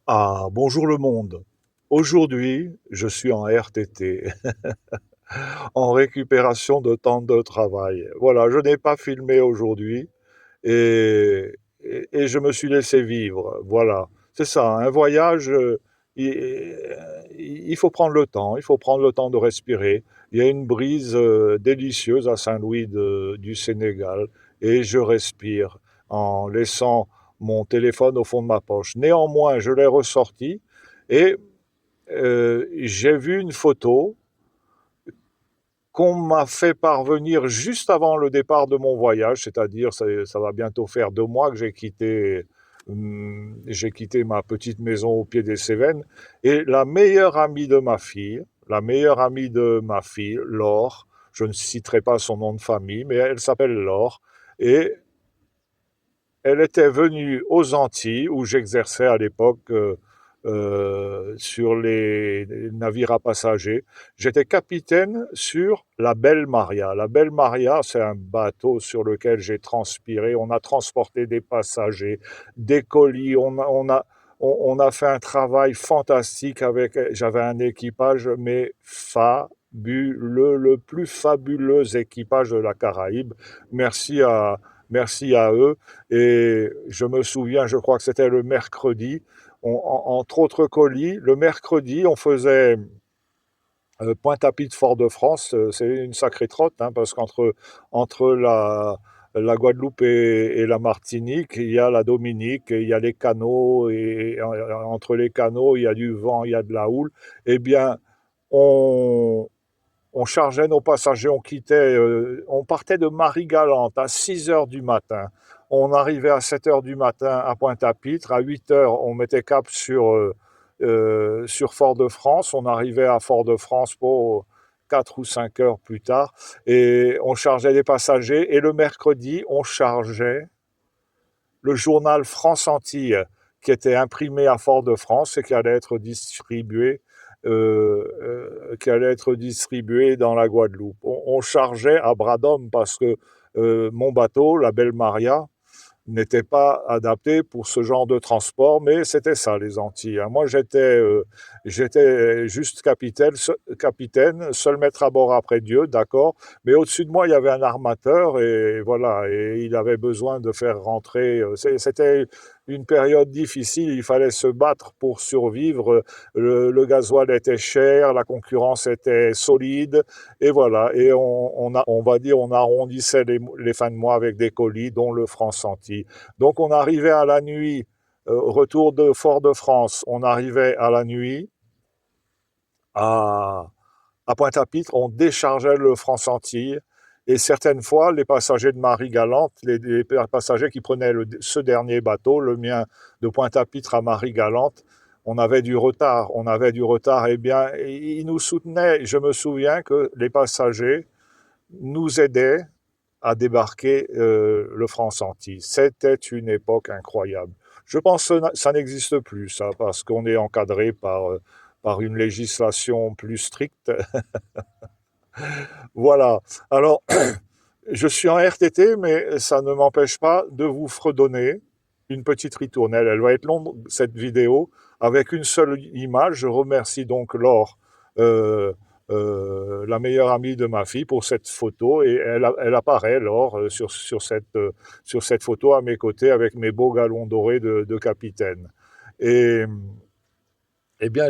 Ah, bonjour le monde. Aujourd'hui, je suis en RTT, en récupération de temps de travail. Voilà, je n'ai pas filmé aujourd'hui et, et je me suis laissé vivre. Voilà, c'est ça, un voyage, il, il faut prendre le temps, il faut prendre le temps de respirer. Il y a une brise délicieuse à Saint-Louis du Sénégal et je respire en laissant mon téléphone au fond de ma poche. Néanmoins, je l'ai ressorti et j'ai vu une photo qu'on m'a fait parvenir juste avant le départ de mon voyage, c'est-à-dire ça va bientôt faire 2 mois que j'ai quitté ma petite maison au pied des Cévennes, et la meilleure amie de ma fille, Laure, je ne citerai pas son nom de famille, mais elle s'appelle Laure, et elle était venue aux Antilles, où j'exerçais à l'époque sur les navires à passagers. J'étais capitaine sur la Belle Maria. La Belle Maria, c'est un bateau sur lequel j'ai transpiré. On a transporté des passagers, des colis. On a fait un travail fantastique avec. J'avais un équipage, mais fabuleux, le plus fabuleux équipage de la Caraïbe. Merci à, merci à eux. Et je me souviens, je crois que c'était le mercredi, entre autres colis, le mercredi, on faisait Pointe-à-Pitre, Fort-de-France. C'est une sacrée trotte, hein, parce entre la Guadeloupe et la Martinique, il y a la Dominique, il y a les canaux, et entre les canaux, il y a du vent, il y a de la houle. Eh bien, on, on chargeait nos passagers, on partait de Marie-Galante à 6 heures du matin. On arrivait à 7 heures du matin à Pointe-à-Pitre. À 8 heures, on mettait cap sur Fort-de-France. On arrivait à Fort-de-France pour 4 ou 5 heures plus tard. Et on chargeait les passagers. Et le mercredi, on chargeait le journal France-Antilles, qui était imprimé à Fort-de-France et qui allait être distribué dans la Guadeloupe. On chargeait à bras d'homme parce que mon bateau, la Belle Maria, n'était pas adapté pour ce genre de transport, mais c'était ça les Antilles, hein. Moi, j'étais juste capitaine, seul maître à bord après Dieu, d'accord, mais au-dessus de moi, il y avait un armateur et voilà, et il avait besoin de faire rentrer. C'était une période difficile, il fallait se battre pour survivre. Le gasoil était cher, la concurrence était solide, et voilà. Et on va dire, on arrondissait les fins de mois avec des colis, dont le franc-senti. Donc on arrivait à la nuit, retour de Fort-de-France, on arrivait à la nuit à, à Pointe-à-Pitre, on déchargeait le franc-senti. Et certaines fois, les passagers de Marie-Galante, les passagers qui prenaient ce dernier bateau, le mien de Pointe-à-Pitre à Marie-Galante, on avait du retard. On avait du retard. Eh bien, ils nous soutenaient. Je me souviens que les passagers nous aidaient à débarquer le franc-senti. C'était une époque incroyable. Je pense que ça n'existe plus, ça, parce qu'on est encadré par une législation plus stricte. Voilà. Alors, je suis en RTT, mais ça ne m'empêche pas de vous fredonner une petite ritournelle. Elle va être longue, cette vidéo, avec une seule image. Je remercie donc Laure, euh, la meilleure amie de ma fille, pour cette photo. Et elle apparaît, Laure, sur cette photo à mes côtés avec mes beaux galons dorés de capitaine. Et eh bien,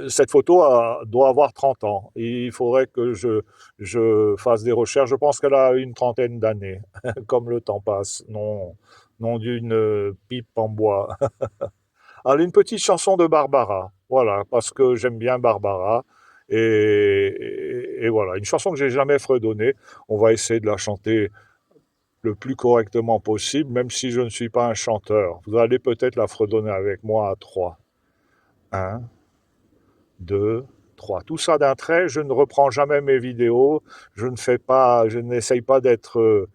cette photo doit avoir 30 ans. Il faudrait que je fasse des recherches. Je pense qu'elle a une trentaine d'années, comme le temps passe, non d'une pipe en bois. Allez, une petite chanson de Barbara, voilà, parce que j'aime bien Barbara. Et voilà, une chanson que j'ai jamais fredonnée. On va essayer de la chanter le plus correctement possible, même si je ne suis pas un chanteur. Vous allez peut-être la fredonner avec moi à trois. Un, deux, trois. Tout ça d'un trait. Je ne reprends jamais mes vidéos. Je n'essaye pas d'être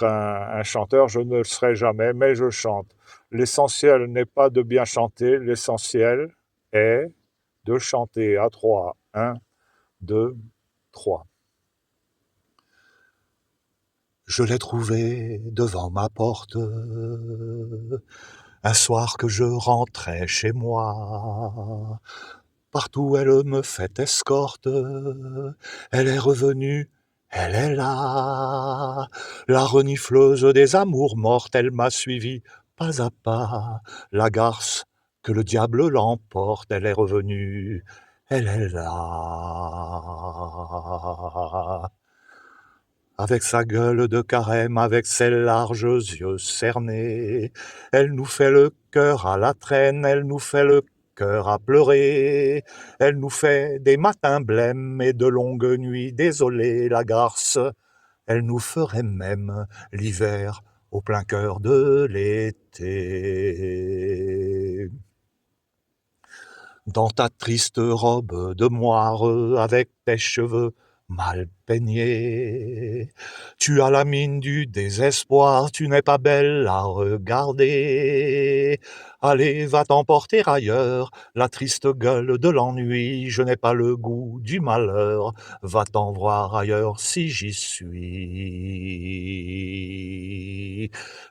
un chanteur. Je ne le serai jamais, mais je chante. L'essentiel n'est pas de bien chanter. L'essentiel est de chanter à trois. Un, deux, trois. Je l'ai trouvé devant ma porte. Un soir que je rentrais chez moi, partout elle me fait escorte, elle est revenue, elle est là, la renifleuse des amours mortes, elle m'a suivi pas à pas, la garce que le diable l'emporte, elle est revenue, elle est là. Avec sa gueule de carême, avec ses larges yeux cernés, elle nous fait le cœur à la traîne, elle nous fait le cœur à pleurer, elle nous fait des matins blêmes et de longues nuits désolées, la garce, elle nous ferait même l'hiver au plein cœur de l'été. Dans ta triste robe de moire, avec tes cheveux mal peignés, tu as la mine du désespoir, tu n'es pas belle à regarder. Allez, va t'emporter ailleurs, la triste gueule de l'ennui, je n'ai pas le goût du malheur, va t'en voir ailleurs si j'y suis.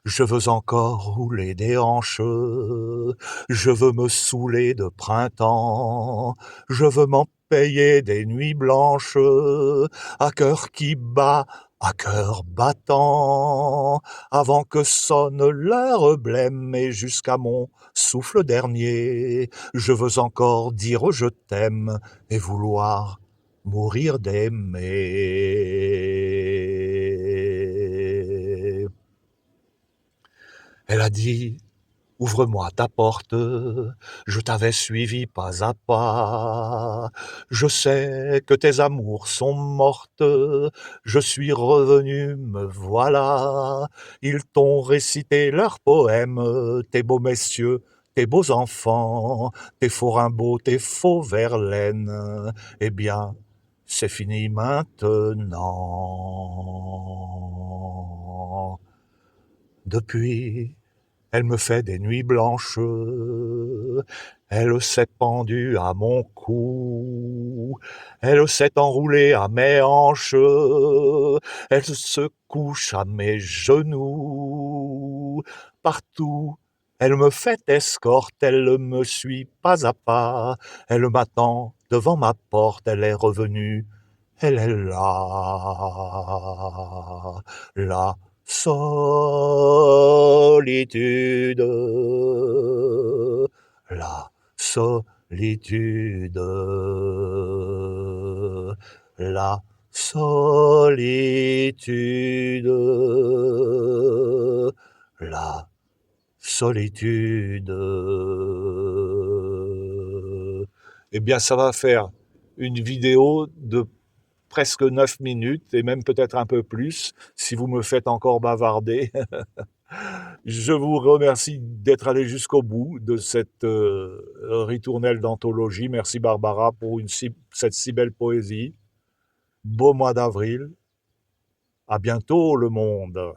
Je veux encore rouler des hanches, je veux me saouler de printemps, je veux m'en payer des nuits blanches, à cœur qui bat, à cœur battant, avant que sonne l'heure blême et jusqu'à mon souffle dernier, je veux encore dire je t'aime et vouloir mourir d'aimer. Elle a dit: ouvre-moi ta porte, je t'avais suivi pas à pas. Je sais que tes amours sont mortes, je suis revenu, me voilà. Ils t'ont récité leurs poèmes, tes beaux messieurs, tes beaux enfants, tes faux rimbaud, tes faux Verlaine. Eh bien, c'est fini maintenant. Depuis, elle me fait des nuits blanches, elle s'est pendue à mon cou, elle s'est enroulée à mes hanches, elle se couche à mes genoux. Partout, elle me fait escorte, elle me suit pas à pas, elle m'attend devant ma porte, elle est revenue, elle est là, là. Solitude, la solitude, la solitude, la solitude. Eh bien, ça va faire une vidéo de presque 9 minutes et même peut-être un peu plus si vous me faites encore bavarder. Je vous remercie d'être allé jusqu'au bout de cette ritournelle d'anthologie. Merci Barbara pour cette si belle poésie. Beau mois d'avril. À bientôt le monde.